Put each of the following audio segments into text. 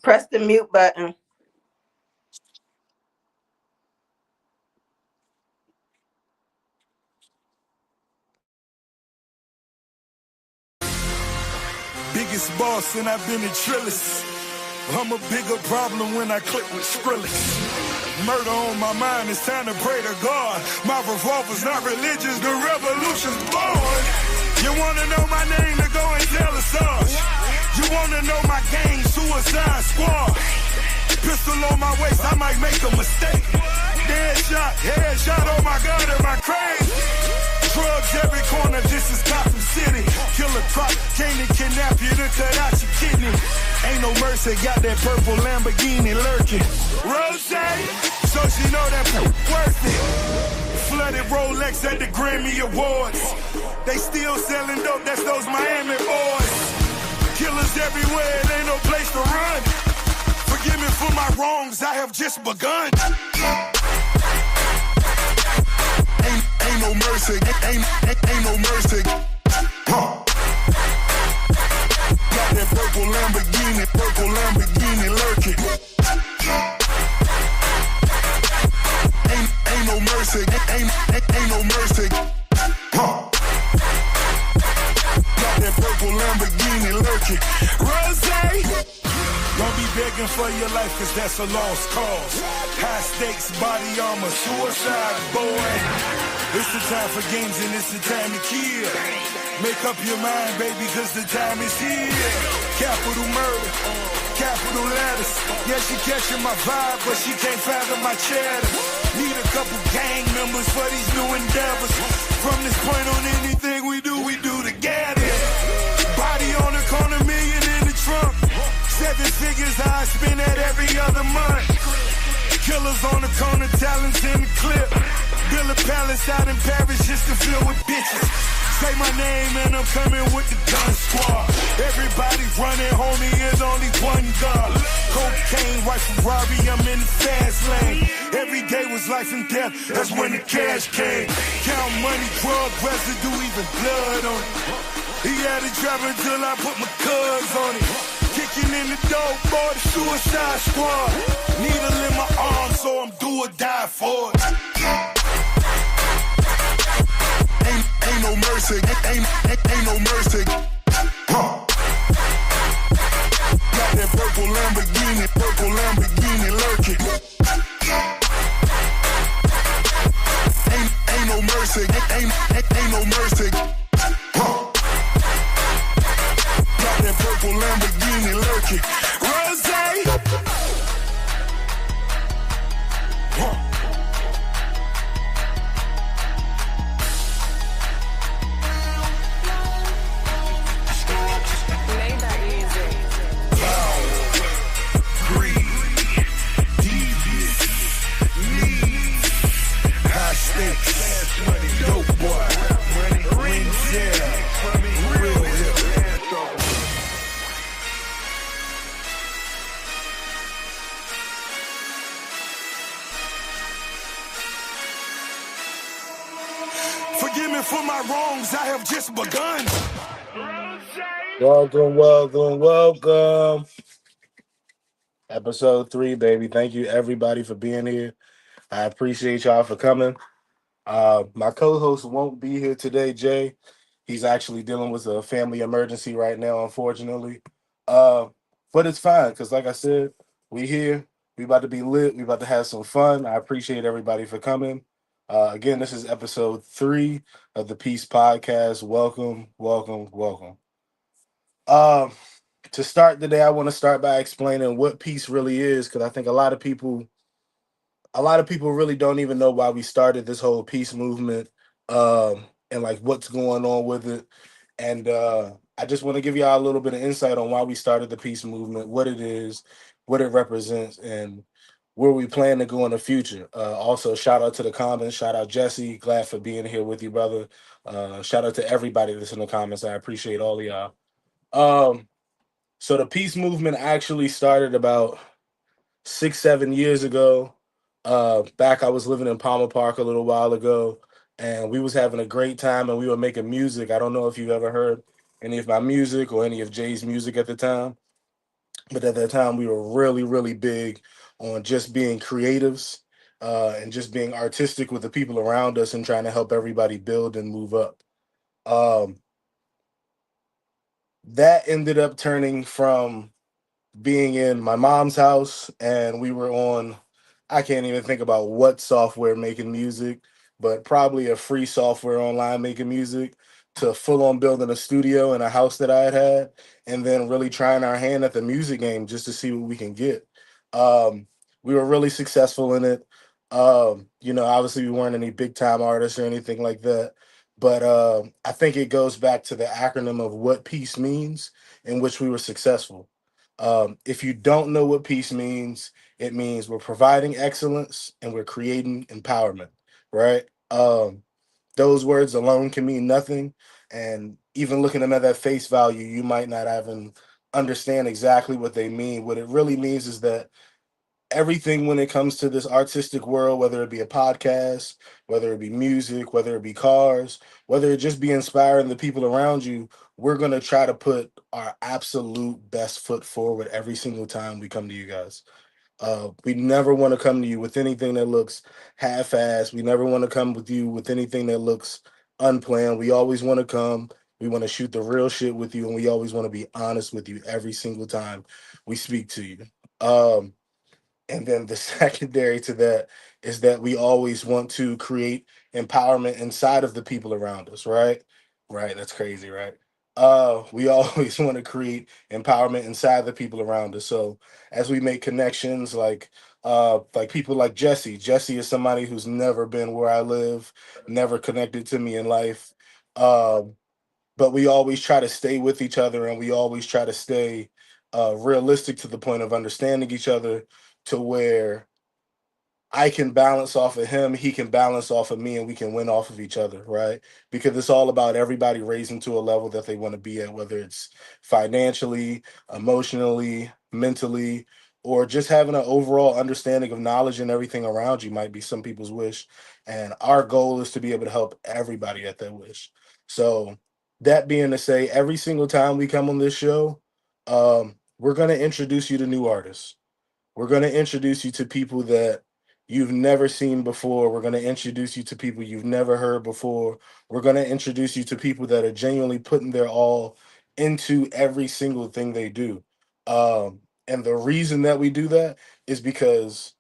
Press the mute button. Biggest boss and I've been in Trillis. I'm a bigger problem when I click with Skrillex. Murder on my mind, it's time to pray to God. My revolver's not religious, the revolution's born. You wanna know my name, to go and tell us all. You wanna know my gang, Suicide Squad. Pistol on my waist, I might make a mistake. Headshot, oh my God, am I crazy? Drugs every corner, this is Gotham City. Killer Croc came to kidnap you to cut out your kidney. Ain't no mercy, got that purple Lamborghini lurking. Rose, so she know that worth it. Flooded Rolex at the Grammy Awards. They still selling dope, that's those Miami boys. Killers everywhere, it ain't no place to run. Forgive me for my wrongs, I have just begun. Ain't no mercy, ain't no mercy. Huh. Got that purple Lamborghini lurking. Ain't no mercy, ain't no mercy. Huh. Got that purple Lamborghini lurking. Rose. Don't be begging for your life, cause that's a lost cause. High stakes, body armor, suicide, boy. It's the time for games and it's the time to kill. Make up your mind, baby, cause the time is here. Capital murder, capital letters. Yeah, she catching my vibe, but she can't fathom my cheddar. Need a couple gang members for these new endeavors. From this point on, anything we do together. Body on the corner, million in the trunk. 7 figures I spend that every other month. Killers on the corner, talents in the clip. Build a palace out in Paris just to fill with bitches. Say my name and I'm coming with the gun squad. Everybody running, homie, is only one God. Cocaine, white Ferrari, I'm in the fast lane. Every day was life and death, that's when the cash came. Count money, drug residue, even blood on it. He had it driving till I put my cuz on it. Kicking in the door, boy, the Suicide Squad. Needle in my arm, so I'm do or die for it. Ain't no mercy, ain't no mercy. Huh. Got that purple Lamborghini lurking. Ain't no mercy, ain't no mercy. Huh. Got that purple Lamborghini lurking. Rose. Huh. Forgive me for my wrongs, I have just begun. Welcome. Episode 3, baby. Thank you, everybody, for being here. I appreciate y'all for coming. My co-host won't be here today, Jay. He's actually dealing with a family emergency right now, unfortunately. But it's fine, because like I said, we here. We about to be lit. We about to have some fun. I appreciate everybody for coming. Again, this is episode 3 of the Peace Podcast. Welcome. To start the day, I want to start by explaining what peace really is, because I think a lot of people really don't even know why we started this whole peace movement, and like what's going on with it. And I just want to give y'all a little bit of insight on why we started the peace movement, what it is, what it represents, and where we plan to go in the future. Also, shout out to the comments. Shout out Jesse. Glad for being here with you, brother. Shout out to everybody that's in the comments. I appreciate all of y'all. Um, so the peace movement actually started about 6, 7 years ago. Back I was living in Palmer Park a little while ago, and we was having a great time, and we were making music. I don't know if you've ever heard any of my music or any of Jay's music at the time, but at that time we were really, really big on just being creatives, and just being artistic with the people around us and trying to help everybody build and move up. Um, that ended up turning from being in my mom's house, and we were on, I can't even think about what software making music, but probably a free software online making music, to full on building a studio in a house that I had, and then really trying our hand at the music game just to see what we can get. um, we were really successful in it. Obviously we weren't any big time artists or anything like that, but I think it goes back to the acronym of what peace means, in which we were successful. If you don't know what peace means, it means we're providing excellence and we're creating empowerment, right? Those words alone can mean nothing. And even looking at them at face value, you might not even understand exactly what they mean. What it really means is that everything when it comes to this artistic world, whether it be a podcast, whether it be music, whether it be cars, whether it just be inspiring the people around you, we're going to try to put our absolute best foot forward every single time we come to you guys. We never want to come to you with anything that looks half-assed. We never want to come with you with anything that looks unplanned. We always want to come. We want to shoot the real shit with you, and we always want to be honest with you every single time we speak to you. Um, and then the secondary to that is that we always want to create empowerment inside of the people around us, right? Right, that's crazy, right? We always want to create empowerment inside the people around us. So as we make connections, like people like Jesse. Jesse is somebody who's never been where I live, never connected to me in life. Um, but we always try to stay with each other, and we always try to stay realistic to the point of understanding each other, to where I can balance off of him, he can balance off of me, and we can win off of each other, right? Because it's all about everybody raising to a level that they want to be at, whether it's financially, emotionally, mentally, or just having an overall understanding of knowledge and everything around you might be some people's wish. And our goal is to be able to help everybody at that wish. So, that being to say, every single time we come on this show, we're going to introduce you to new artists. We're going to introduce you to people that you've never seen before. We're going to introduce you to people you've never heard before. We're going to introduce you to people that are genuinely putting their all into every single thing they do. And the reason that we do that is because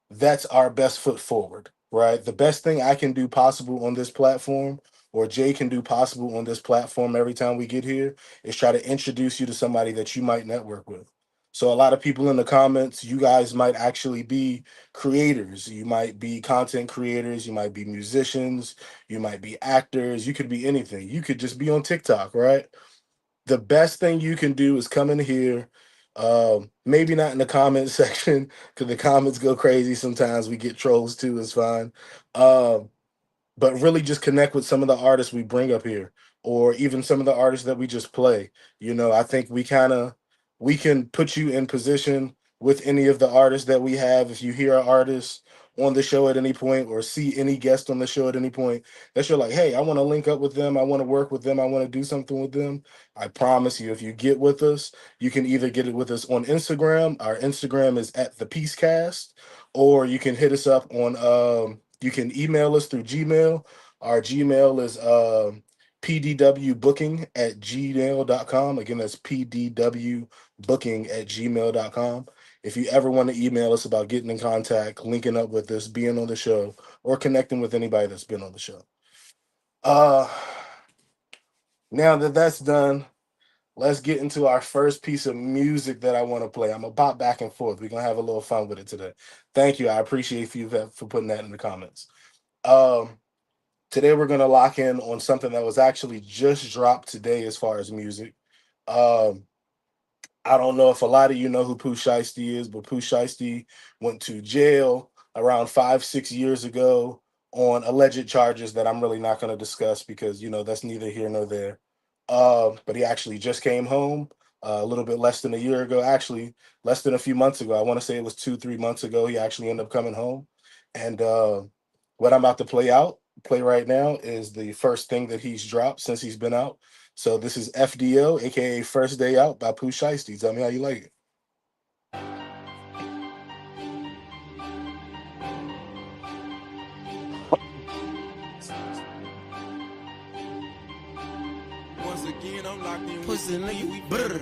that's our best foot forward, right? The best thing I can do possible on this platform, or Jay can do possible on this platform every time we get here, is try to introduce you to somebody that you might network with. So a lot of people in the comments, you guys might actually be creators. You might be content creators. You might be musicians. You might be actors. You could be anything. You could just be on TikTok, right? The best thing you can do is come in here. Maybe not in the comment section, because the comments go crazy sometimes. We get trolls too. It's fine. Um, but really just connect with some of the artists we bring up here, or even some of the artists that we just play. I think we can put you in position with any of the artists that we have. If you hear an artist on the show at any point, or see any guest on the show at any point that you're like, hey, I want to link up with them, I want to work with them, I want to do something with them, I promise you, if you get with us, you can either get it with us on Instagram. Our Instagram is at the Peacecast, or you can hit us up on you can email us through Gmail. Our Gmail is pdwbooking at gmail.com. Again, that's pdwbooking at gmail.com. If you ever want to email us about getting in contact, linking up with us, being on the show, or connecting with anybody that's been on the show. Uh, Now that that's done, let's get into our first piece of music that I want to play. I'm gonna pop back and forth. We're gonna have a little fun with it today. Thank you. I appreciate you for putting that in the comments. Um, Today we're gonna lock in on something that was actually just dropped today as far as music. Um, I don't know if a lot of you know who Pooh Shiesty is, but Pooh Shiesty went to jail around 5, 6 years ago on alleged charges that I'm really not going to discuss because that's neither here nor there. But he actually just came home a little bit less than a year ago, actually less than a few months ago. I want to say it was 2, 3 months ago. He actually ended up coming home, and what I'm about to play right now is the first thing that he's dropped since he's been out. So this is FDO, aka First Day Out by Pooh Shiesty. Tell me how you like it. Pussy nigga, brr.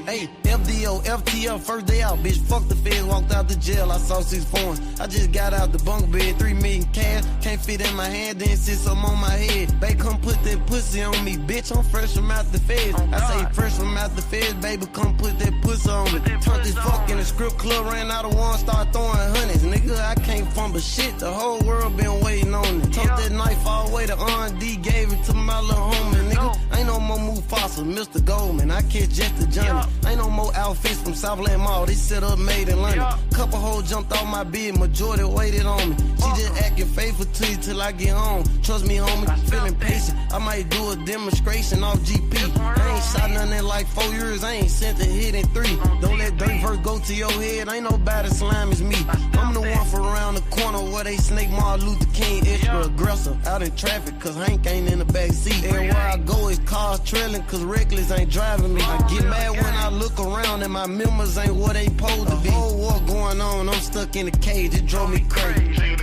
Hey, FDO, FTL, first day out, bitch. Fuck the feds, walked out the jail. I saw 6 phones. I just got out the bunk bed, 3 million cash. Can't fit in my hand, then sit some on my head. Babe, come put that pussy on me, bitch. I'm fresh from out the feds. I say fresh from out the feds, baby. Come put that pussy on me. Turned this fuck in the strip club, ran out of one, start throwing hundreds. Nigga, I can't fumble shit. The whole world been waiting on it. Took that knife all the way to R&D, gave it to my little homie, nigga. Ain't no more Mufasa, Mr. Goldman. I catch just the Johnny. Ain't no more outfits from Southland Mall. They set up made in London. Couple hoes jumped off my bed, majority waited on me. She just acting faithful to you till I get home. Trust me, homie, feeling patient. I might do a demonstration off GP. I ain't shot nothing in like 4 years. I ain't sent a hit in 3. Don't let dirt verse go to your head. Ain't nobody slime as me. I'm the one from around the corner where they snake Martin Luther King extra aggressive. Out in traffic, cause Hank ain't in the back seat. Everywhere I go is cars trailing, cause reckless ain't driving me. I get mad when I look around and my members ain't what they supposed to be. Whole war going on, I'm stuck in a cage, it drove me crazy.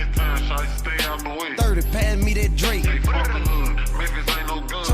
30, pass me that Drake. Your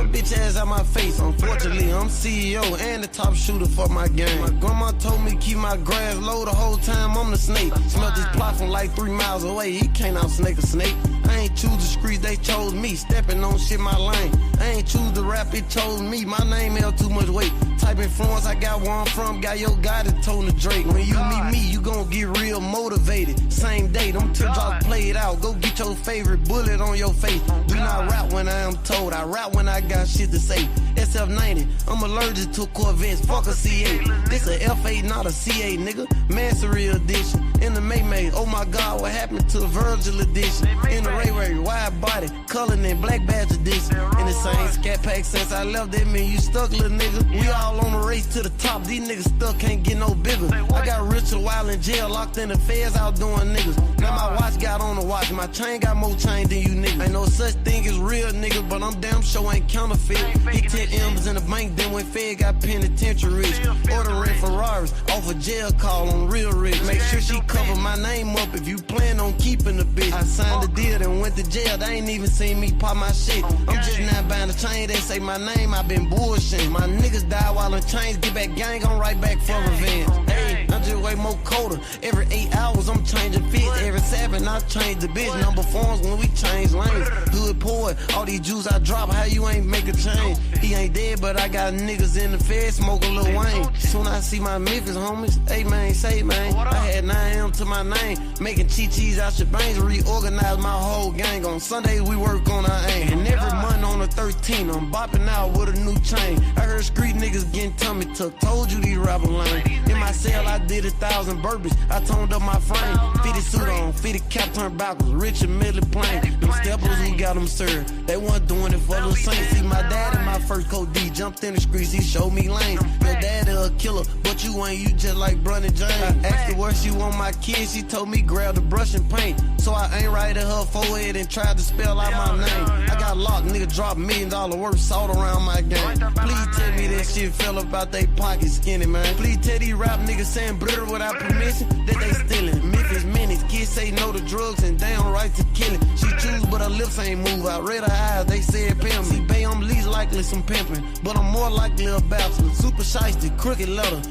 bitch ass out my face. Unfortunately, I'm CEO and the top shooter for my game. My grandma told me keep my grass low the whole time I'm the snake. Smelt this plot from like 3 miles away. He can't out snake a snake. I ain't choose the streets, they chose me. Stepping on shit my lane. I ain't choose the rap, it chose me. My name held too much weight. Type influence, I got where I'm from. Got your guy that told the Drake. When you meet me, you gon' get real motivated. Same day, them teardrops played out. Go get your favorite bullet on your face. Do not rap when I am told. I rap when I got shit to say. SF90, I'm allergic to Corvettes. Fuck a C8. This a F8, not a C8, nigga. Mastery edition. In the May, oh my God, what happened to Virgil edition? In the Ray, wide body, colored in Black Badge edition. In the same scat pack since I left, that mean you stuck, little nigga. We all on the race to the top, these niggas stuck, can't get no bigger. I got Richard while in jail, locked in the feds, out doing niggas. Now my watch got on the watch, my chain got more chain than you niggas. Ain't no such thing as real niggas, but I'm damn sure ain't counterfeit. Hit 10 M's in the bank, then when Fed got penitentiary. Ordering Ferraris, off a jail call on real rich. Make sure she cover my name up if you plan on keeping the bitch. I signed the deal and went to jail, they ain't even seen me pop my shit. I'm just not buying a chain, they say my name, I been bullshitting. My niggas die while in chains, get back gang, I'm right back for revenge. Hey, I'm just way more colder. Every 8 hours I'm changing fits. Every 7 I change the bitch. Number forms when we change lanes. Hood poet, all these Jews I drop, how you ain't make a change? He ain't dead, but I got niggas in the fed smoking Lil Wayne. Soon I see my Memphis homies, hey man, say man. I had 9M to my name, making chi-chis out shebangs, reorganize my whole gang. On Sundays we work on our aim. And every month on the 13th, I'm bopping out with a new chain. I heard street niggas getting tummy tuck, told you these rapper lame. In my cell I did 1,000 burpees, I toned up my frame. 50 suit on, 50 cap turned backwards, rich and middle plane. Them steppers who got them served, they wasn't doing it for the saints. See my dad in my first code D, jumped in the streets, he showed me lanes. Your dad a killer, but you ain't, you just like Bronny James. I asked her where she want my kids, she told me grab the brush and paint. So I ain't right at her forehead and tried to spell out my name. I got locked, nigga dropped $1 million worth salt around my game. Please tell me that shit fell up out they pocket skinny, man. Please tell these rappers Rap niggas saying brr without permission, that they stealing. Memphis minutes, kids say no to drugs and they on right to killing. She choose, but her lips ain't move. I read her eyes, they said pimp. See, bae, I'm least likely some pimping, but I'm more likely a bastard. Super shiesty, crooked letter,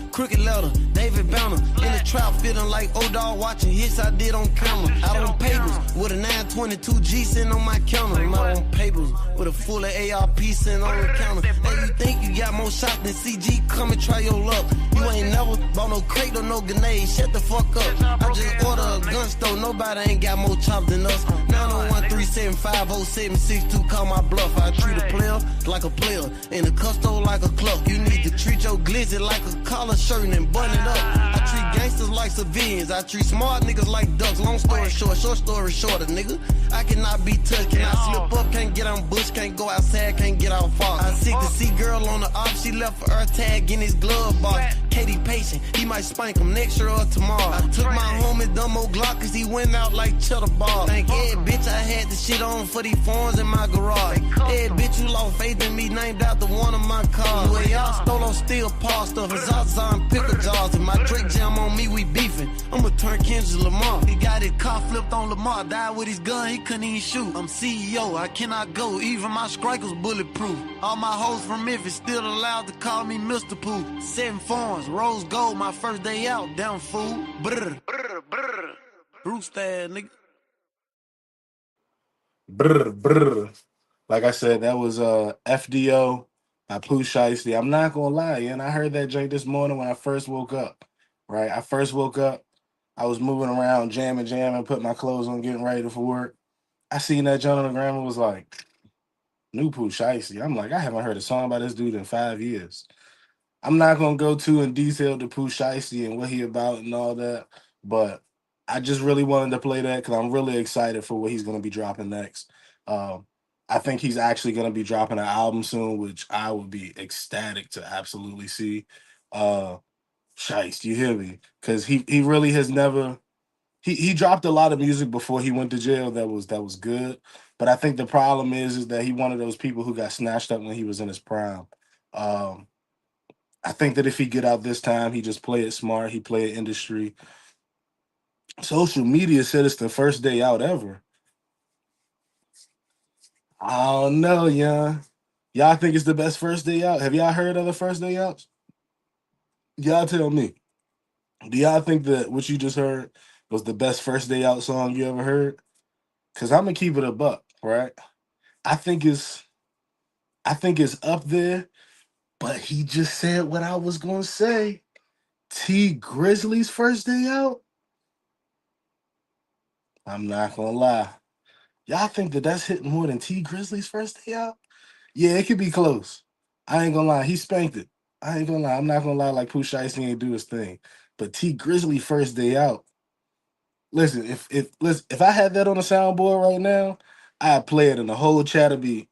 David Banner. In the trap, feeling like old dog watching hits I did on camera. Out on papers, with a 922 G sitting on my counter. I'm out on papers, with a full of ARP sitting on the counter. Hey, you think you got more shots than CG? Come and try your luck. You ain't never bought no crate or no grenade. Shut the fuck up. I just order a gun store. Nobody ain't got more chops than us. 901-375-0762. Call my bluff. I treat a player like a player and a custo like a clerk. You need to treat your glizzy like a collar shirt and button it up. I treat gangsters like civilians. I treat smart niggas like ducks. Long story short, short story shorter, nigga. I cannot be touched. Can I slip up? Can't get on bush. Can't go outside. Can't get out far. I sick to see girl on the op. She left for her tag in his glove box. Katie patient. He might spank him next year or tomorrow. I took my homie Dumbo Glock cause he went out like cheddar ball. Thank every bitch I had the shit on for these phones in my garage. Every bitch you lost faith in me named after one of my cars. Way y'all stole on steel paw stuff. Zaza and pickle jaws. And my Drake jam on me, we beefing. I'ma turn Kendrick Lamar. He got his car flipped on Lamar. Died with his gun, he couldn't even shoot. I'm CEO, I cannot go. Even my strikers bulletproof. All my hoes from Memphis still allowed to call me Mr. Pooh. 7 phones, rose gold, my first day out, damn fool. Brr, brr, brr. Roost ass, nigga. Brr, brr. Like I said, that was FDO by Pooh Shiesty. I'm not gonna lie, and I heard that joint this morning when I first woke up. Right, I first woke up. I was moving around, jamming, putting my clothes on, getting ready for work. I seen that joint on the gram and was like, "New Pooh Shiesty." I'm like, I haven't heard a song by this dude in 5 years. I'm not gonna go too in detail to Pooh Shiesty and what he about and all that, but I just really wanted to play that because I'm really excited for what he's gonna be dropping next. Um, I think he's actually gonna be dropping an album soon, which I would be ecstatic to absolutely see. Uh, Shiesty, you hear me? Because he really has never he dropped a lot of music before he went to jail that was good, but I think the problem is that he one of those people who got snatched up when he was in his prime. Um, I think that if he get out this time, he just play it smart. He play it industry. Social media said it's the first day out ever. I don't know, yeah. Y'all think it's the best first day out? Have y'all heard other first day outs? Y'all tell me. Do y'all think that what you just heard was the best first day out song you ever heard? Cause I'm gonna keep it a buck, right? I think it's I think it's up there, but he just said what I was gonna say. T Grizzly's first day out. I'm not gonna lie. Y'all think that that's hitting more than T Grizzly's first day out? Yeah, it could be close. I ain't gonna lie. He spanked it. I ain't gonna lie. I'm not gonna lie like Pooh Shiesty ain't do his thing. But T Grizzly first day out. Listen, if I had that on the soundboard right now, I'd play it in the whole chatter beat.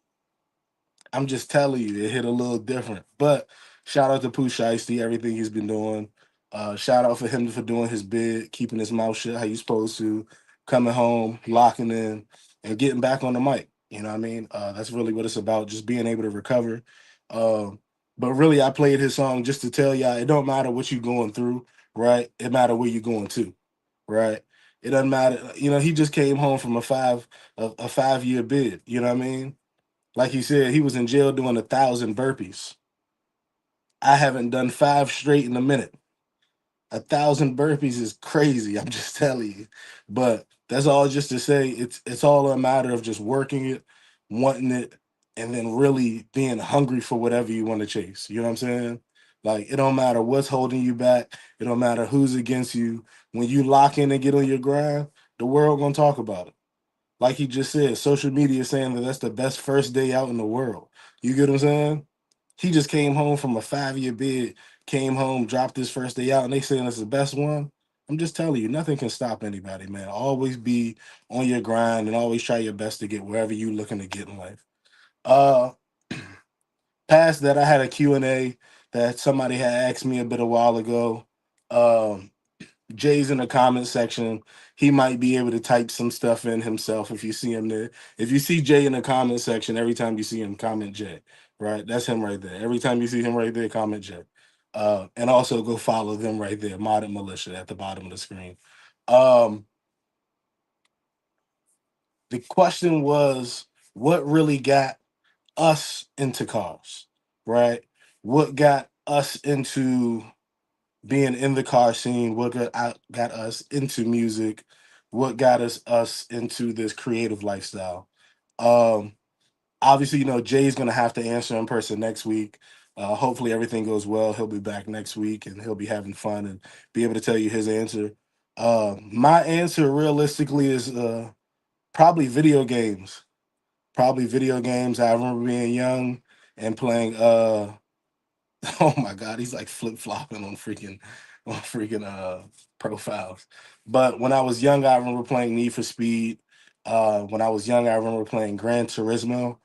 I'm just telling you, it hit a little different. But shout out to Pooh Shiesty, everything he's been doing. Shout out for him for doing his bid, keeping his mouth shut how you supposed to, coming home, locking in, and getting back on the mic. You know what I mean? That's really what it's about, just being able to recover. Um, but really, I played his song just to tell y'all it don't matter what you're going through, right? It matter where you're going to, right? It doesn't matter. You know, he just came home from a 5 year bid. You know what I mean? Like he said, he was in jail doing 1,000 burpees. I haven't done 5 straight in a minute. 1,000 burpees is crazy. I'm just telling you. But that's all just to say it's all a matter of just working it, wanting it, and then really being hungry for whatever you want to chase. You know what I'm saying? Like it don't matter what's holding you back. It don't matter who's against you. When you lock in and get on your grind, the world gonna talk about it. Like he just said, social media is saying that that's the best first day out in the world. You get what I'm saying? He just came home from a 5 year bid, came home, dropped his first day out, and they saying it's the best one. I'm just telling you, nothing can stop anybody, man. Always be on your grind and always try your best to get wherever you looking to get in life. Uh Past that, I had a Q&A that somebody had asked me a bit a while ago. Um Jay's in the comment section. He might be able to type some stuff in himself if you see him there. If you see Jay in the comment section, every time you see him, comment Jay. Right? That's him right there. Every time you see him right there, comment Jay. And also go follow them right there, Modern Militia at the bottom of the screen. Um, the question was, what really got us into cars, right? What got us into being in the car scene? What got us into music? What got us into this creative lifestyle? Um, Obviously, Jay's gonna have to answer in person next week. Hopefully, everything goes well. He'll be back next week, and he'll be having fun and be able to tell you his answer. My answer, realistically, is probably video games. Probably video games. I remember being young and playing. Oh my god, he's like flip flopping on freaking profiles. But when I was young, I remember playing Need for Speed. When I was young, I remember playing Gran Turismo.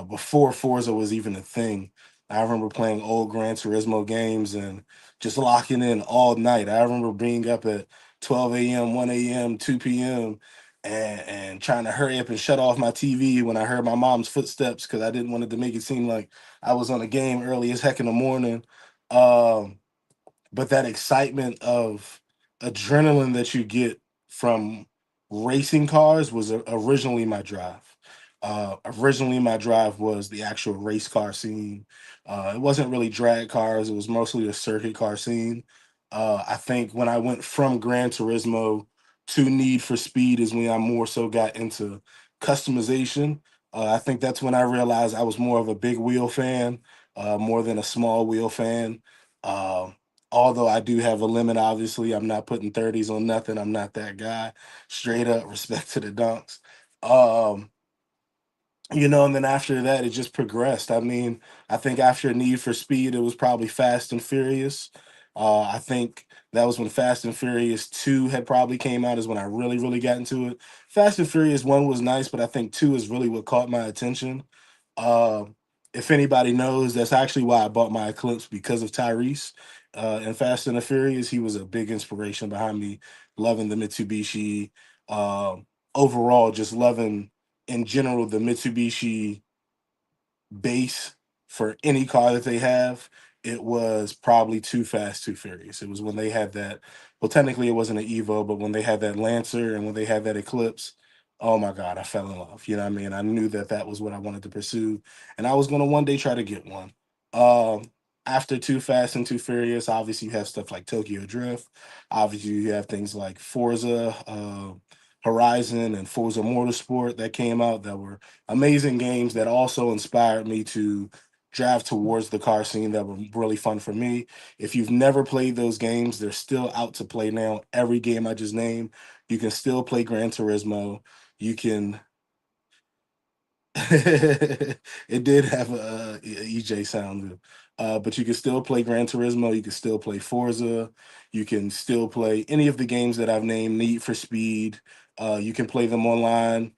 Before Forza was even a thing, I remember playing old Gran Turismo games and just locking in all night. I remember being up at 12 a.m., 1 a.m., 2 p.m. And trying to hurry up and shut off my TV when I heard my mom's footsteps because I didn't want it to make it seem like I was on a game early as heck in the morning. Um, but that excitement of adrenaline that you get from racing cars was originally my drive. Originally, my drive was the actual race car scene. It wasn't really drag cars; it was mostly the circuit car scene. I think when I went from Gran Turismo to Need for Speed is when I more so got into customization. I think that's when I realized I was more of a big wheel fan, more than a small wheel fan. Um, Although I do have a limit, obviously, I'm not putting 30s on nothing. I'm not that guy. Straight up, respect to the dunks. Um, and then after that, it just progressed. I mean, I think after Need for Speed, it was probably Fast and Furious. I think that was when Fast and Furious 2 had probably came out, is when I really, really got into it. Fast and Furious 1 was nice, but I think 2 is really what caught my attention. Uh, if anybody knows, that's actually why I bought my Eclipse, because of Tyrese. In Fast and the Furious, he was a big inspiration behind me loving the Mitsubishi. Overall, just loving in general the Mitsubishi base for any car that they have. It was probably Too Fast, Too Furious. It was when they had that. Well, technically, it wasn't an Evo, but when they had that Lancer and when they had that Eclipse, oh my God, I fell in love. You know what I mean? I knew that that was what I wanted to pursue, and I was going to one day try to get one. Um, After Too Fast and Too Furious, obviously you have stuff like Tokyo Drift. Obviously, you have things like Forza, Horizon, and Forza Motorsport that came out that were amazing games that also inspired me to drive towards the car scene, that were really fun for me. If you've never played those games, they're still out to play now. Every game I just named, you can still play Gran Turismo. You can it did have a EJ sound, but you can still play Gran Turismo. You can still play Forza. You can still play any of the games that I've named. Need for Speed. You can play them online.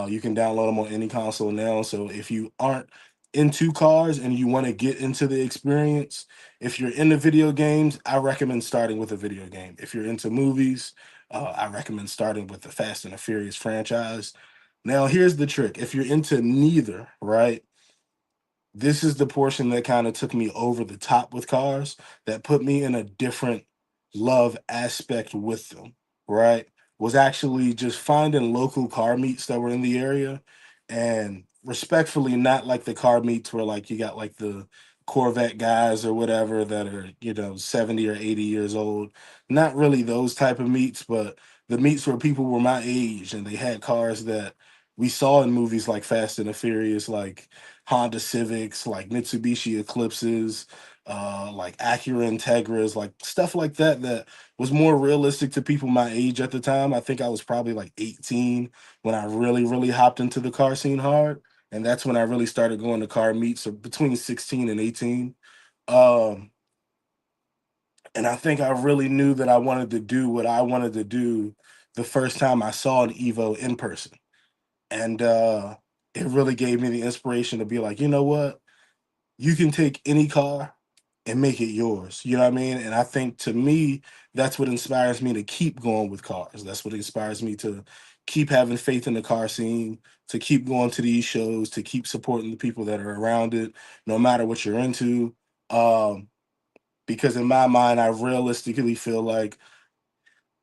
You can download them on any console now. So if you aren't into cars and you want to get into the experience, if you're into video games, I recommend starting with a video game. If you're into movies, I recommend starting with the Fast and the Furious franchise. Now, here's the trick. If you're into neither, right? This is the portion that kind of took me over the top with cars, that put me in a different love aspect with them, right? Was actually just finding local car meets that were in the area, and respectfully, not like the car meets where like you got like the Corvette guys or whatever that are, 70 or 80 years old. Not really those type of meets, but the meets where people were my age and they had cars that we saw in movies like Fast and the Furious, like Honda Civics, like Mitsubishi Eclipses, like Acura Integras, like stuff like that, that was more realistic to people my age at the time. I think I was probably like 18 when I really, really hopped into the car scene hard. And that's when I really started going to car meets, so between 16 and 18. Um, and I think I really knew that I wanted to do what I wanted to do the first time I saw an Evo in person. And it really gave me the inspiration to be like, you know what? You can take any car and make it yours. You know what I mean? And I think, to me, that's what inspires me to keep going with cars. That's what inspires me to keep having faith in the car scene, to keep going to these shows, to keep supporting the people that are around it, no matter what you're into. Um, because in my mind, I realistically feel like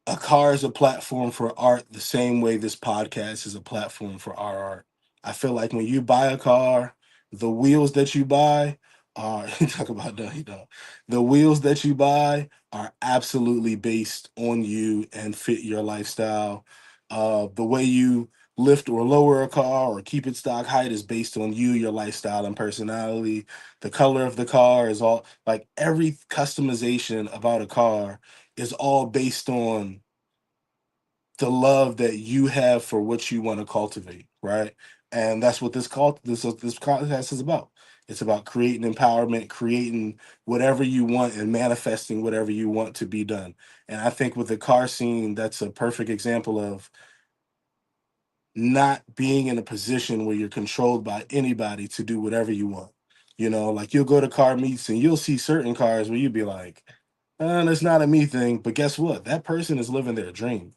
a car is a platform for art the same way this podcast is a platform for our art. I feel like when you buy a car, the wheels that you buy are talk about no, you don't. The wheels that you buy are absolutely based on you and fit your lifestyle. The way you lift or lower a car or keep its stock height is based on you, your lifestyle, and personality. The color of the car is all like every customization about a car is all based on the love that you have for what you want to cultivate, right? And that's what this podcast is about. It's about creating empowerment, creating whatever you want, and manifesting whatever you want to be done. And I think with the car scene, that's a perfect example of not being in a position where you're controlled by anybody to do whatever you want. You know, like you'll go to car meets and you'll see certain cars where you'll be like, that's not a me thing. But guess what? That person is living their dream.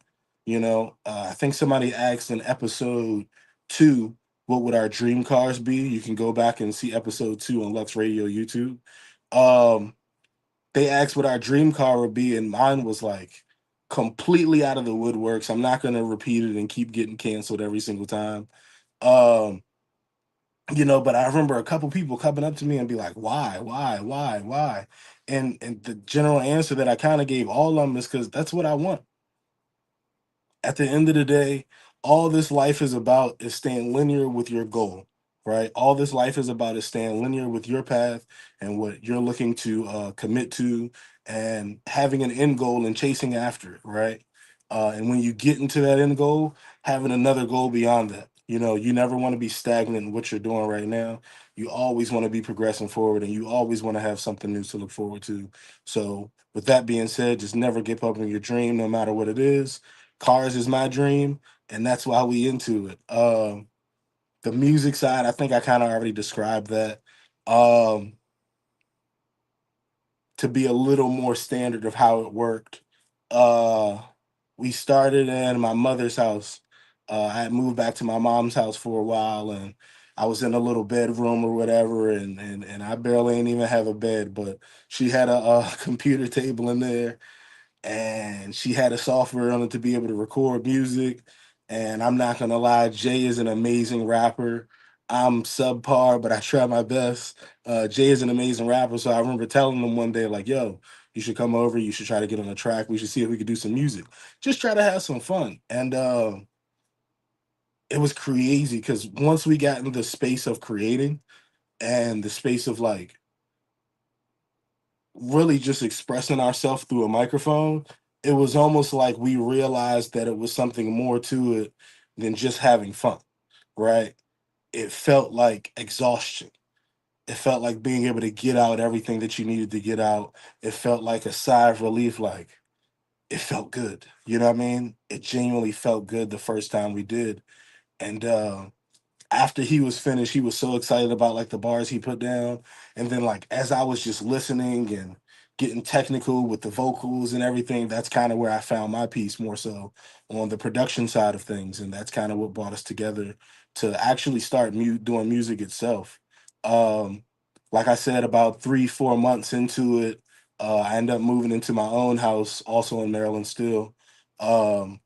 You know, I think somebody asked in episode 2, what would our dream cars be? You can go back and see episode 2 on Lux Radio YouTube. Um, they asked what our dream car would be, and mine was like completely out of the woodworks. I'm not gonna repeat it and keep getting canceled every single time. Um, but I remember a couple people coming up to me and be like, why? And the general answer that I kind of gave all of them is because that's what I want. At the end of the day, all this life is about is staying linear with your goal, right? All this life is about is staying linear with your path and what you're looking to commit to, and having an end goal and chasing after it, right? And when you get into that end goal, having another goal beyond that. You never want to be stagnant in what you're doing right now. You always want to be progressing forward, and you always want to have something new to look forward to. So, with that being said, just never give up on your dream, no matter what it is. Cars is my dream, and that's why we into it. The music side, I think I kind of already described that. Um, to be a little more standard of how it worked, uh, we started in my mother's house. I had moved back to my mom's house for a while, and I was in a little bedroom or whatever, and I barely ain't even have a bed, but she had a computer table in there, and she had a software on it to be able to record music. And I'm not gonna lie, Jay is an amazing rapper. I'm subpar, but I try my best. Jay is an amazing rapper, so I remember telling him one day, like, "Yo, you should come over. You should try to get on a track. We should see if we could do some music. Just try to have some fun." And it was crazy because once we got into the space of creating and the space of like really just expressing ourselves through a microphone, it was almost like we realized that it was something more to it than just having fun, right? It felt like exhaustion. It felt like being able to get out everything that you needed to get out. It felt like a sigh of relief, like it felt good. You know what I mean? It genuinely felt good the first time we did. And after he was finished, he was so excited about like the bars he put down. And then like as I was just listening and getting technical with the vocals and everything, that's kind of where I found my piece more so on the production side of things. And that's kind of what brought us together to actually start doing music itself. Um, like I said, about 3, 4 months into it, I ended up moving into my own house, also in Maryland still. Um,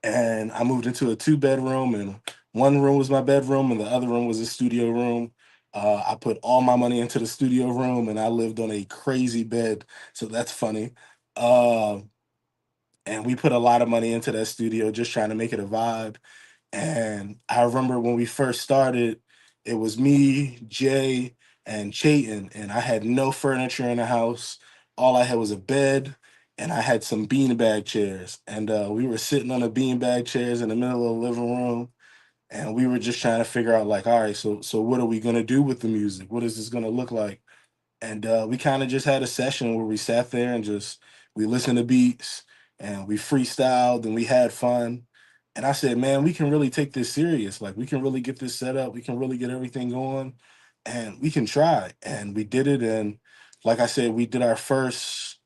and I moved into a 2 bedroom, and one room was my bedroom, and the other room was a studio room. I put all my money into the studio room, and I lived on a crazy bed, so that's funny. Uh, and we put a lot of money into that studio, just trying to make it a vibe. And I remember when we first started, it was me, Jay, and Chayton, and I had no furniture in the house. All I had was a bed, and I had some beanbag chairs. And we were sitting on the beanbag chairs in the middle of the living room, and we were just trying to figure out, like, all right, so what are we gonna do with the music? What is this gonna look like? And we kind of just had a session where we sat there and just we listened to beats and we freestyled and we had fun. And I said, man, we can really take this serious. Like we can really get this set up. We can really get everything going, and we can try. And we did it. And like I said, we did our first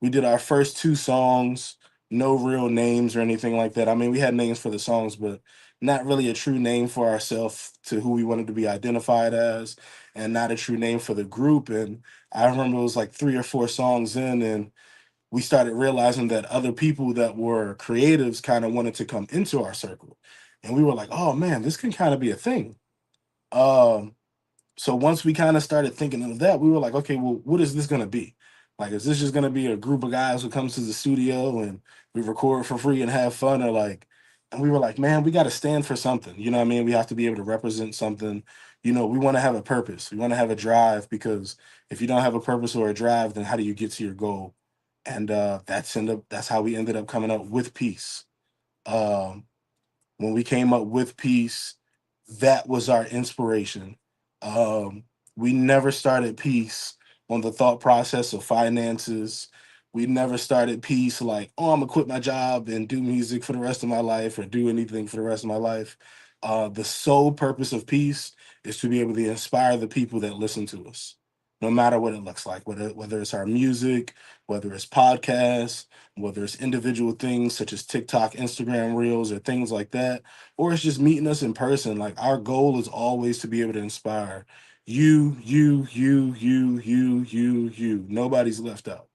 2 songs, no real names or anything like that. I mean, we had names for the songs, but not really a true name for ourselves to who we wanted to be identified as, and not a true name for the group. And I remember it was like 3 or 4 songs in, and we started realizing that other people that were creatives kind of wanted to come into our circle. And we were like, oh man, this can kind of be a thing. Um, so once we kind of started thinking of that, we were like, okay, well, what is this going to be? Like, is this just going to be a group of guys who comes to the studio and we record for free and have fun? Or like, and we were like, man, we got to stand for something. You know what I mean? We have to be able to represent something. You know, we want to have a purpose. We want to have a drive, because if you don't have a purpose or a drive, then how do you get to your goal? And that's how we ended up coming up with Peace. Um, when we came up with Peace, that was our inspiration. Um, we never started Peace on the thought process of finances. We never started Peace like, oh, I'm gonna quit my job and do music for the rest of my life or do anything for the rest of my life. The sole purpose of Peace is to be able to inspire the people that listen to us, no matter what it looks like, whether it's our music, whether it's podcasts, whether it's individual things such as TikTok, Instagram Reels, or things like that, or it's just meeting us in person. Like, our goal is always to be able to inspire you. Nobody's left out.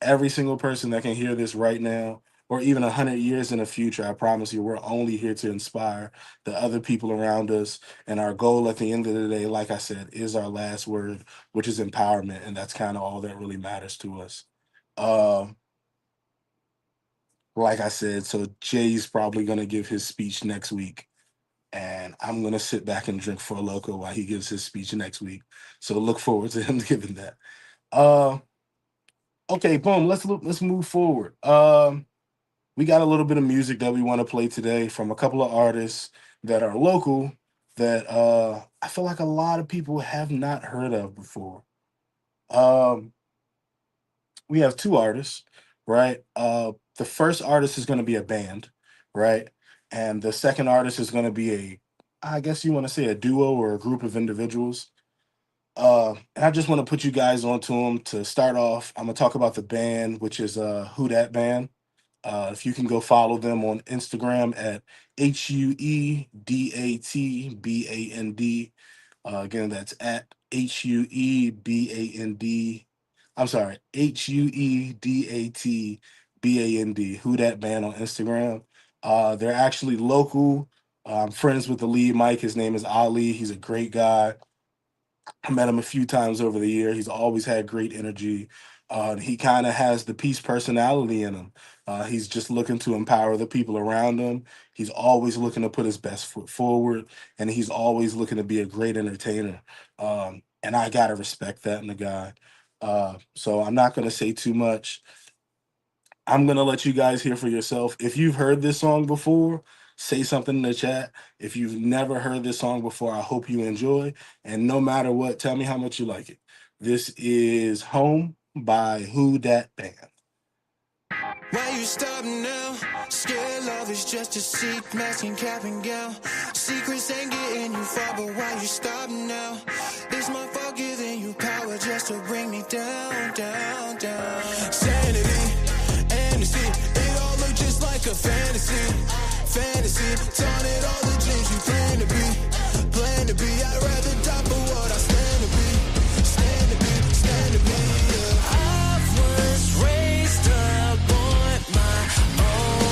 Every single person that can hear this right now, or even 100 years in the future, I promise you, we're only here to inspire the other people around us. And our goal at the end of the day, like I said, is our last word, which is empowerment. And that's kind of all that really matters to us. Um, like I said, so Jay's probably going to give his speech next week. And I'm going to sit back and drink for a loco while he gives his speech next week. So look forward to him giving that. Uh, okay, boom. Let's move forward. We got a little bit of music that we want to play today from a couple of artists that are local that I feel like a lot of people have not heard of before. Um, we have 2 artists, right? The first artist is going to be a band, right? And the second artist is going to be I guess you want to say a duo or a group of individuals. And I just want to put you guys onto them to start off. I'm gonna talk about the band, which is Who Dat Band. If you can go follow them on Instagram at HUEDATBAND. Again, that's at HUEBAND. I'm sorry, HUEDATBAND. Who Dat Band on Instagram. They're actually local. I'm friends with the lead Mike. His name is Ali. He's a great guy. I met him a few times over the year. He's always had great energy. He kind of has the peace personality in him. He's just looking to empower the people around him. He's always looking to put his best foot forward, and he's always looking to be a great entertainer. And I gotta respect that in the guy. So I'm not gonna say too much. I'm gonna let you guys hear for yourself. If you've heard this song before, say something in the chat. If you've never heard this song before, I hope you enjoy. And no matter what, tell me how much you like it. This is Home by Who Dat Band. Why you stop now? Scared love is just a seat, masking cap and gown. Secrets ain't getting you far, but why you stop now? Is my fault giving you power just to bring me down, down, down? Sanity, amnesty, it all look just like a fantasy, fantasy. Taunted all the dreams you plan to be, plan to be. I'd rather die for what I stand to be, stand to be, stand to be. Yeah. I was raised up on my own.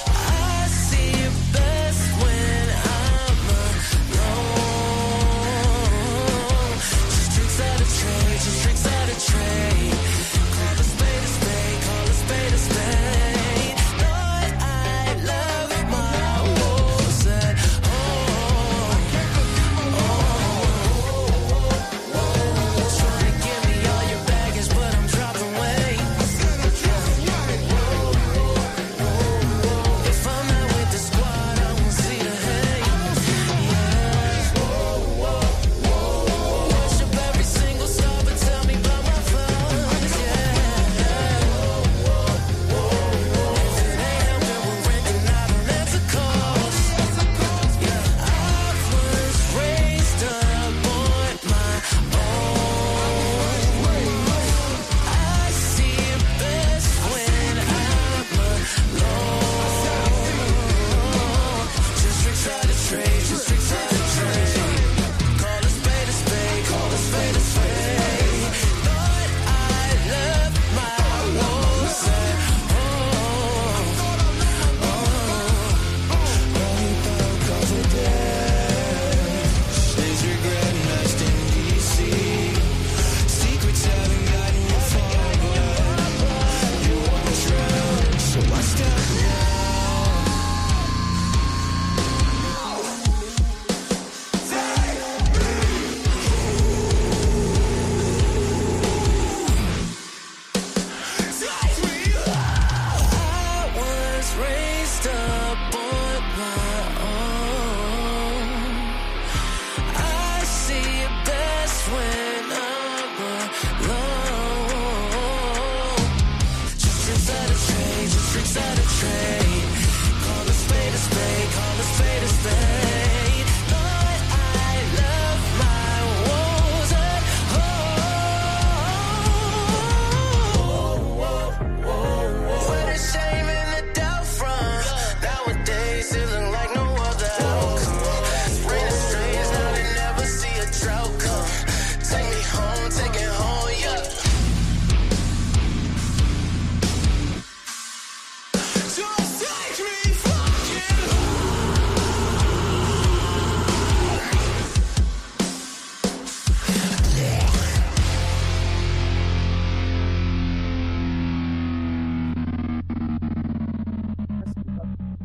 I see it best when I'm alone. Just tricks out of trade, just tricks out of trade. Call a spade a spade, call a spade a spade. Lord, I love my wolves at home.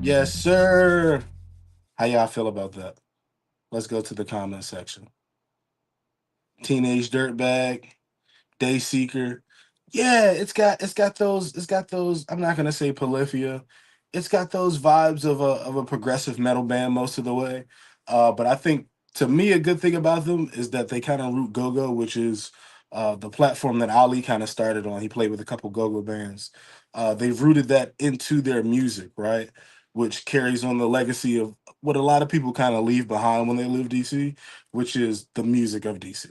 Yes, sir. How y'all feel about that? Let's go to the comment section. Teenage Dirtbag. Dayseeker. Yeah, it's got those I'm not gonna say polyphia. It's got those vibes of a progressive metal band most of the way. But I think to me a good thing about them is that they kind of root go-go, which is the platform that Ali kind of started on. He played with a couple go-go bands. They've rooted that into their music, right? Which carries on the legacy of what a lot of people kind of leave behind when they leave DC, which is the music of DC.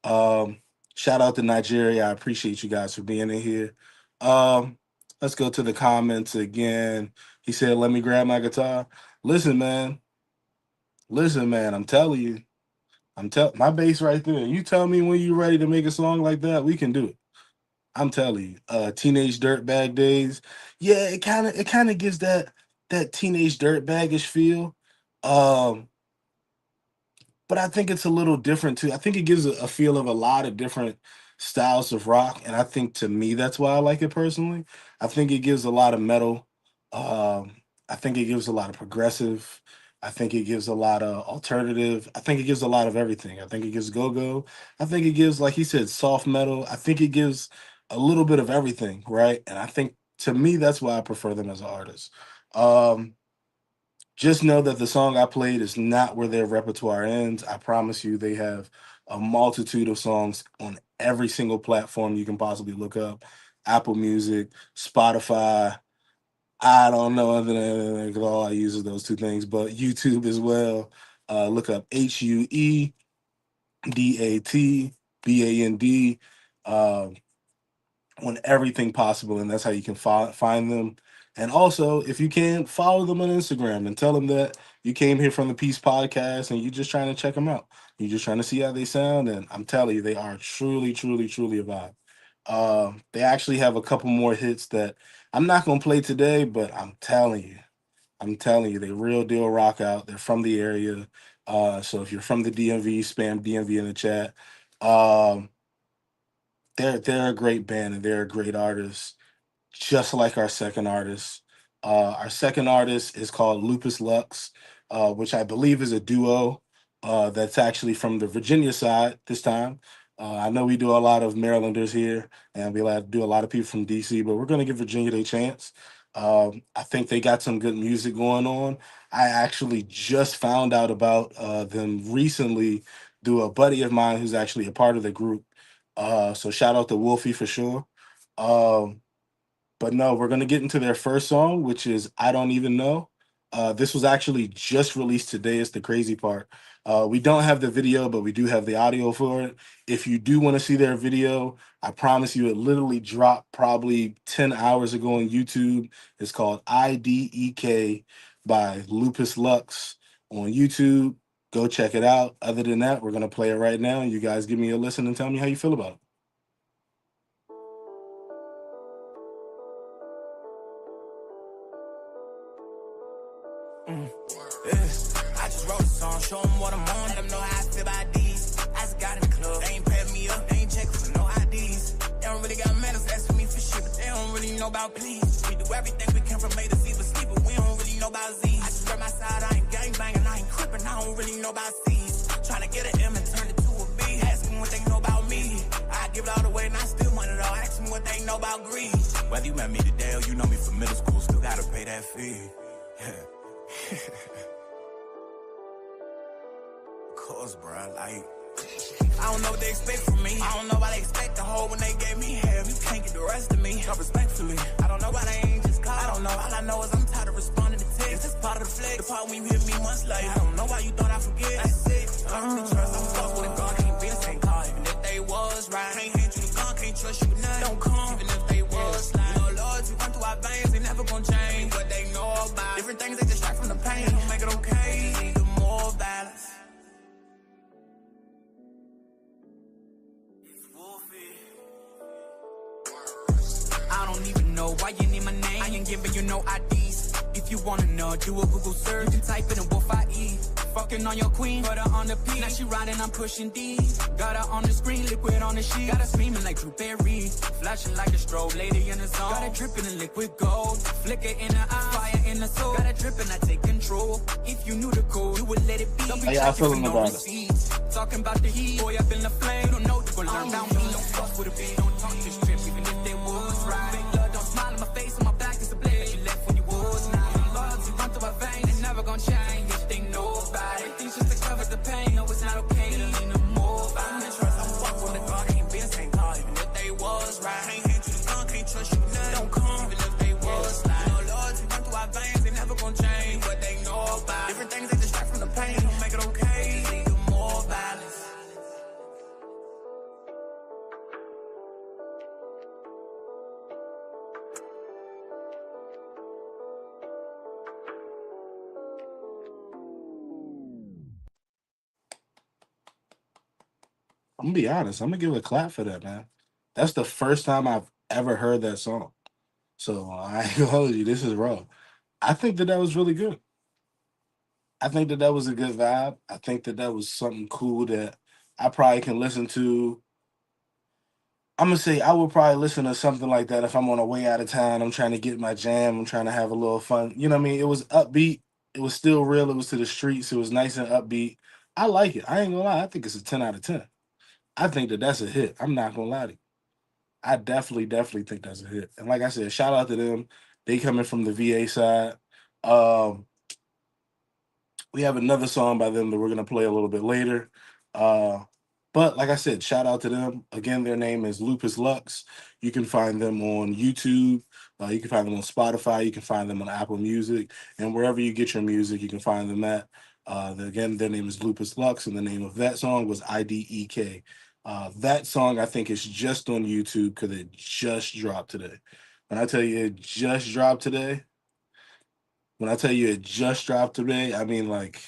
Um, Shout out to Nigeria. I appreciate you guys for being in here. Um, let's go to the comments again. He said, "Let me grab my guitar." Listen, man. Listen, man. I'm telling you. My bass right there. You tell me when you're ready to make a song like that, we can do it. I'm telling you. Teenage Dirtbag Days. Yeah, it kind of gives that teenage dirtbagish feel. Um, but I think it's a little different too. I think it gives a feel of a lot of different styles of rock, and I think to me that's why I like it personally. I think it gives a lot of metal. Um, I think it gives a lot of progressive. I think it gives a lot of alternative. I think it gives a lot of everything. I think it gives go go. I think it gives, like he said, soft metal. I think it gives a little bit of everything, right? And I think to me that's why I prefer them as an artist. Um, just know that the song I played is not where their repertoire ends. I promise you, they have a multitude of songs on every single platform you can possibly look up. Apple Music, Spotify. I don't know other than because all I use is those two things, but YouTube as well. Look up HUEDATBAND. On everything possible, and that's how you can find them. And also, if you can, follow them on Instagram and tell them that you came here from the Peace Podcast and you're just trying to check them out. You're just trying to see how they sound, and I'm telling you, they are truly, truly, truly a vibe. They actually have a couple more hits that I'm not gonna play today, but I'm telling you, they real deal rock out. They're from the area, so if you're from the DMV, spam DMV in the chat. Um, they're a great band and they're a great artist, just like our second artist. Our second artist is called Lupus Lux, which I believe is a duo that's actually from the Virginia side this time. I know we do a lot of Marylanders here, and we do a lot of people from DC, but we're going to give Virginia a chance. I think they got some good music going on. I actually just found out about them recently through a buddy of mine who's actually a part of the group. So shout out to Wolfie for sure. Um, but no, we're gonna get into their first song, which is "I Don't Even Know." This was actually just released today. Is the crazy part. We don't have the video, but we do have the audio for it. If you do want to see their video, I promise you, it literally dropped probably 10 hours ago on YouTube. It's called IDEK by Lupus Lux on YouTube. Go check it out. Other than that, we're gonna play it right now. You guys give me a listen and tell me how you feel about it. Yeah. I just wrote a song, show them what I'm on, let them know how I feel about these. I just got in the club, they ain't paired me up, they ain't checking for no IDs. They don't really got medals asking me for shit, but they don't really know about please. We do everything we can from A to Z, but sleep, but we don't really know about Z. I just rep my side, I ain't gangbanging, I ain't crippin', I don't really know about C's. Tryna get an M and turn it to a B, ask me what they know about me. I give it all away and I still want it all, ask me what they know about greed. Whether you met me today or you know me from middle school, still gotta pay that fee. Yeah. Cause, bro, like, I don't know what they expect from me. I don't know why they expect to hold when they gave me hell. You can't get the rest of me. No, respectfully, I don't know why they ain't just call. I don't know. All I know is I'm tired of responding to texts. It's part of the flex. The part when you hit me months later. I don't know why you thought I forget. That's it. I don't really trust. I'm fuck with a gun. Can't be the same car. Even if they was right. Can't hand you the gun. Can't trust you with nothing. Don't come. Even if they was lying. You know, loyalty run through our veins. They never gonna change what they know about. Different things they distract from the pain. Don't make it okay. Need more balance. I don't even know why you need my name. I ain't giving you no IDs. If you wanna know, do a Google search. You can type it in Wolf IE. Fucking on your queen, put her on the P. Now she riding, I'm pushing D. Got her on the screen, liquid on the sheet. Got her screaming like Drew Berry, flashing like a strobe, lady in the zone. Got her dripping in liquid gold, flicker in her eye, fire in the soul. Got her dripping, I take control. If you knew the code, you would let it be. Don't be How y'all checking for feeling no about it? receipts. Talking about the heat, boy up in the flame. You don't know, you gon' learn about me. Don't fuck with a beat, don't talk this trip, even if they was right. Fake love, don't smile in my face, on my back is a blade. You left when you was not. Loyalty run through my veins, it's never gon' change if they know about it. Things just to cover the pain, no, it's not okay to lean no more. I'm in trust, I'm fuck with the car, ain't been the same car, even if they was right. Can't hand you the gun, can't trust you, nothing. Don't come, even if they was like. You know, loyalty run through our veins, they never gon' change what they know about. Different things they distract from the pain, don't make it okay. Just lead to more violence. I'm gonna be honest. I'm gonna give a clap for that, man. That's the first time I've ever heard that song. So I ain't gonna hold you. This is raw. I think that that was really good. I think that that was a good vibe. I think that that was something cool that I probably can listen to. I'm gonna say I would probably listen to something like that if I'm on a way out of town. I'm trying to get my jam. I'm trying to have a little fun. You know what I mean? It was upbeat. It was still real. It was to the streets. It was nice and upbeat. I like it. I ain't gonna lie. I think it's a 10 out of 10. I think that that's a hit. I'm not gonna lie to you. I definitely think that's a hit. And like I said, shout out to them. They coming from the VA side. Um, we have another song by them that we're gonna play a little bit later. Uh, but like I said, shout out to them. Again, their name is Lupus Lux. You can find them on YouTube. You can find them on Spotify. You can find them on Apple Music, and wherever you get your music, you can find them at. Again, their name is Lupus Lux, and the name of that song was IDEK. That song I think is just on YouTube because it just dropped today. When I tell you it just dropped today, when I tell you it just dropped today, I mean, like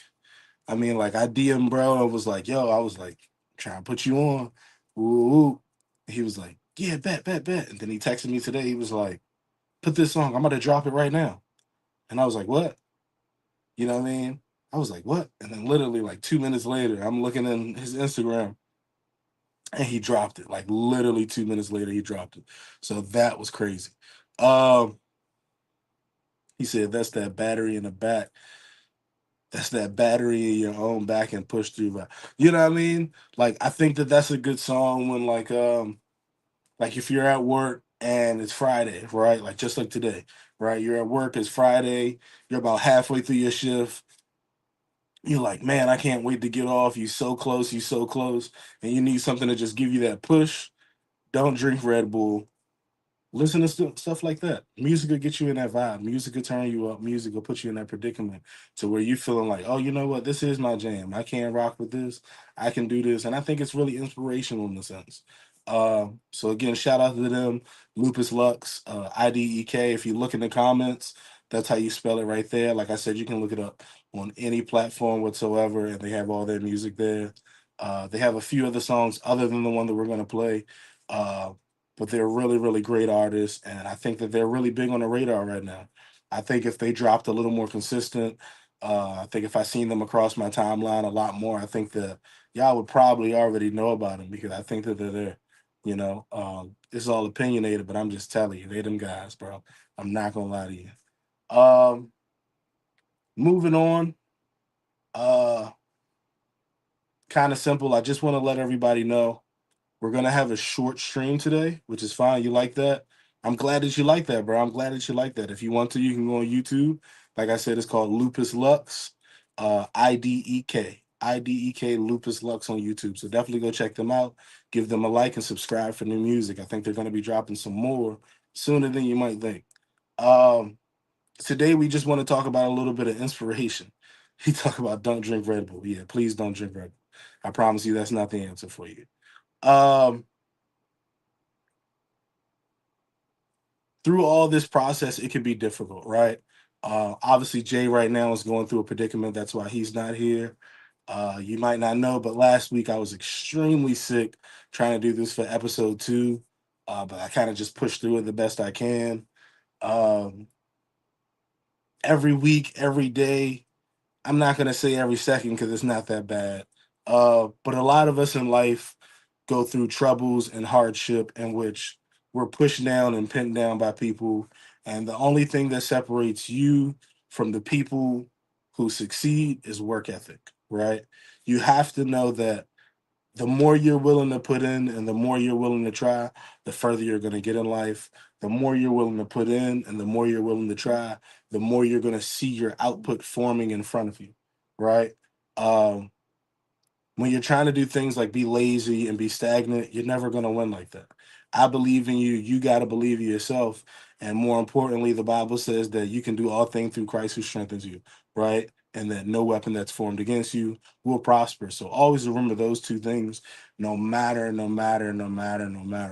I DM bro and was like, yo, I was like, trying to put you on. Ooh, ooh. He was like, yeah, bet. And then he texted me today. He was like, put this song, I'm about to drop it right now. And I was like, what? You know what I mean? I was like, what? And then literally like 2 minutes later, I'm looking in his Instagram and he dropped it. Like literally 2 minutes later, he dropped it. So that was crazy. Um, he said that's that battery in the back. That's that battery in your own back and push through. You know what I mean? Like I think that that's a good song when like if you're at work and it's Friday, right? Like just like today, right? You're at work, it's Friday, you're about halfway through your shift. You're like, man, I can't wait to get off. You so close, and you need something to just give you that push. Don't drink Red Bull. Listen to stuff like that. Music will get you in that vibe. Music will turn you up. Music will put you in that predicament to where you feeling like, oh, you know what? This is my jam. I can rock with this. I can do this. And I think it's really inspirational in a sense. So again, shout out to them, Lupus Lux, IDEK. If you look in the comments, that's how you spell it right there. Like I said, you can look it up on any platform whatsoever, and they have all their music there. They have a few other songs other than the one that we're going to play. Uh, but they're really great artists, and I think that they're really big on the radar right now. I think if they dropped a little more consistent, I think if I seen them across my timeline a lot more, I think that y'all would probably already know about them because I think that they're there. It's all opinionated, but I'm just telling you, they them guys, bro. I'm not gonna lie to you. Um, moving on. Uh, Kind of simple. I just want to let everybody know. We're gonna have a short stream today, which is fine. You like that? I'm glad that you like that, bro. I'm glad that you like that. If you want to, you can go on YouTube. Like I said, it's called Lupus Lux, IDEK, IDEK Lupus Lux on YouTube. So definitely go check them out. Give them a like and subscribe for new music. I think they're gonna be dropping some more sooner than you might think. Um, Today we just want to talk about a little bit of inspiration. He talk about don't drink Red Bull. Yeah, please don't drink Red Bull. I promise you that's not the answer for you. Um, Through all this process, it can be difficult, right? Obviously, Jay right now is going through a predicament. That's why he's not here. You might not know, but last week I was extremely sick trying to do this for episode 2, but I kind of just pushed through it the best I can. Um, every week, every day, I'm not gonna say every second because it's not that bad. But a lot of us in life go through troubles and hardship in which we're pushed down and pinned down by people. And the only thing that separates you from the people who succeed is work ethic, right? You have to know that the more you're willing to put in and the more you're willing to try, the further you're going to get in life. The more you're willing to put in and the more you're willing to try, the more you're going to see your output forming in front of you, right? Um, when you're trying to do things like be lazy and be stagnant, you're never going to win like that. I believe in you. You got to believe in yourself. And more importantly, the Bible says that you can do all things through Christ who strengthens you, right? And that no weapon that's formed against you will prosper. So always remember those two things, no matter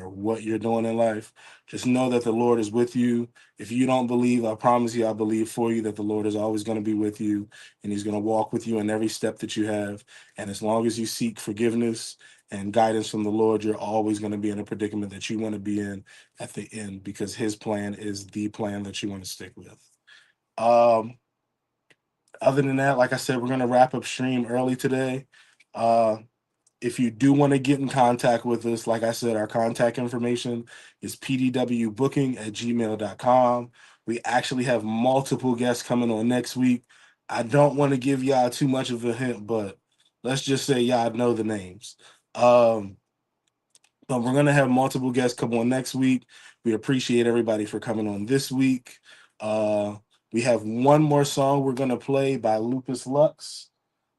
what you're doing in life. Just know that the Lord is with you. If you don't believe, I promise you, I believe for you that the Lord is always going to be with you and he's going to walk with you in every step that you have. And as long as you seek forgiveness and guidance from the Lord, you're always going to be in a predicament that you want to be in at the end because his plan is the plan that you want to stick with. Um, Other than that, like I said, we're going to wrap up stream early today. Uh, if you do want to get in contact with us, like I said, our contact information is pdwbooking@gmail.com. We actually have multiple guests coming on next week. I don't want to give y'all too much of a hint, but let's just say y'all know the names. Um, but we're going to have multiple guests come on next week. We appreciate everybody for coming on this week. Uh, we have one more song we're going to play by Lupus Lux,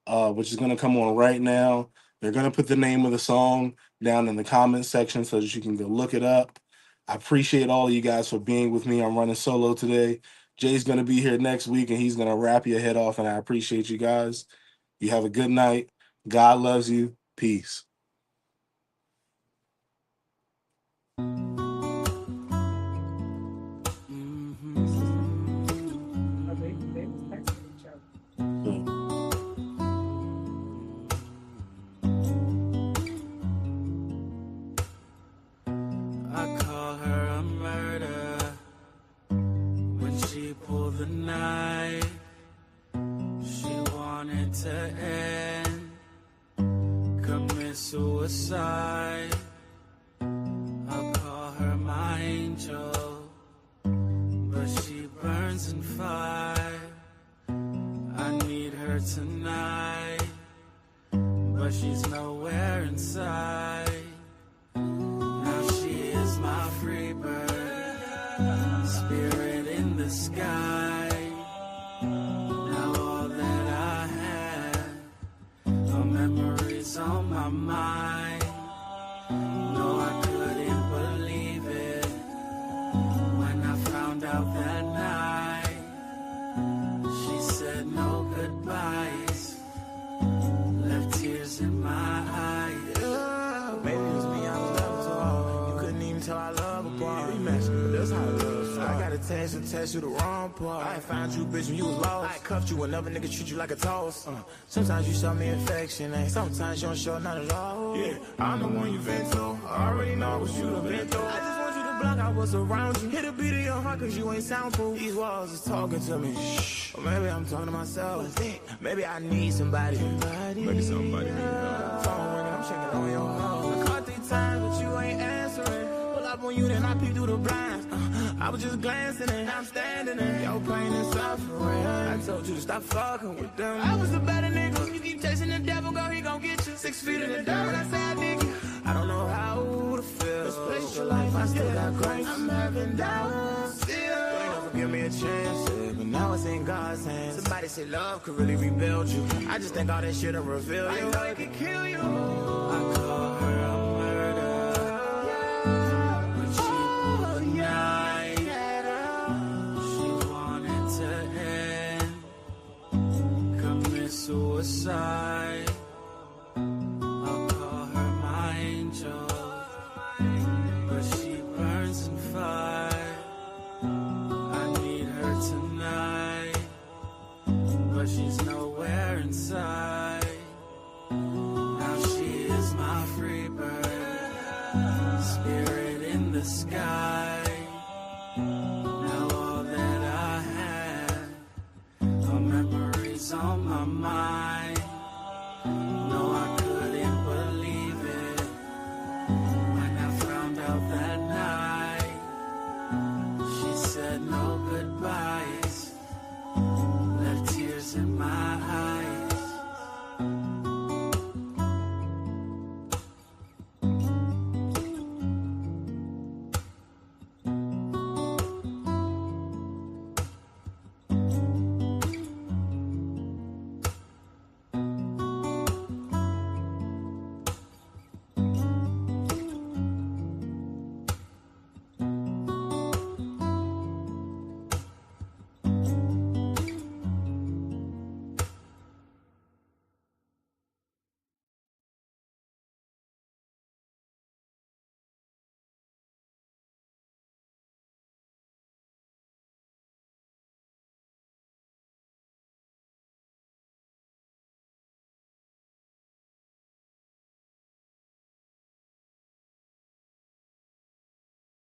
which is going to come on right now. They're going to put the name of the song down in the comment section so that you can go look it up. I appreciate all of you guys for being with me. I'm running solo today. Jay's going to be here next week, and he's going to wrap your head off, and I appreciate you guys. You have a good night. God loves you. Peace. I call her a murder when she pulled the knife. She wanted to end, commit suicide. I call her my angel, but she burns in fire. I need her tonight, but she's nowhere inside. Now she is my free bird, spirit in the sky. Now all that I have are memories on my mind. No, I couldn't believe it when I found out that night. She said no goodbyes, left tears in my eyes. Maybe it was beyond levels of all. You couldn't even tell our love apart. We matched, but that's how love. I got a text and text you the wrong part. I ain't found you, bitch, when you was lost. I cuffed you, another nigga treat you like a toss. Sometimes you show me affection, and sometimes you don't show none at all. Yeah, I'm the one you vent to. I already know what you have been through. I just want you to block out what's around you. Hit a beat in your heart, cause you ain't soundproof. These walls is talking to me. Shh. Or maybe I'm talking to myself. Maybe I need somebody. Maybe somebody need help. Phone ringing, I'm checking on your home. I called 3 times, but you ain't answering. Pull up on you, then I peek through the blinds. I was just glancing and I'm standing there. Your pain and suffering. I told you to stop fucking with them. I was a better nigga. You keep chasing the devil, go, he gon' get you. 6 feet in the dirt when I said nigga. I don't know how to feel. This place your life, I still got grace. I'm having doubts still. You ain't gonna give me a chance, yeah, but now it's in God's hands. Somebody say love could really rebuild you. I just think all that shit'll reveal you. I know it could kill you. I call her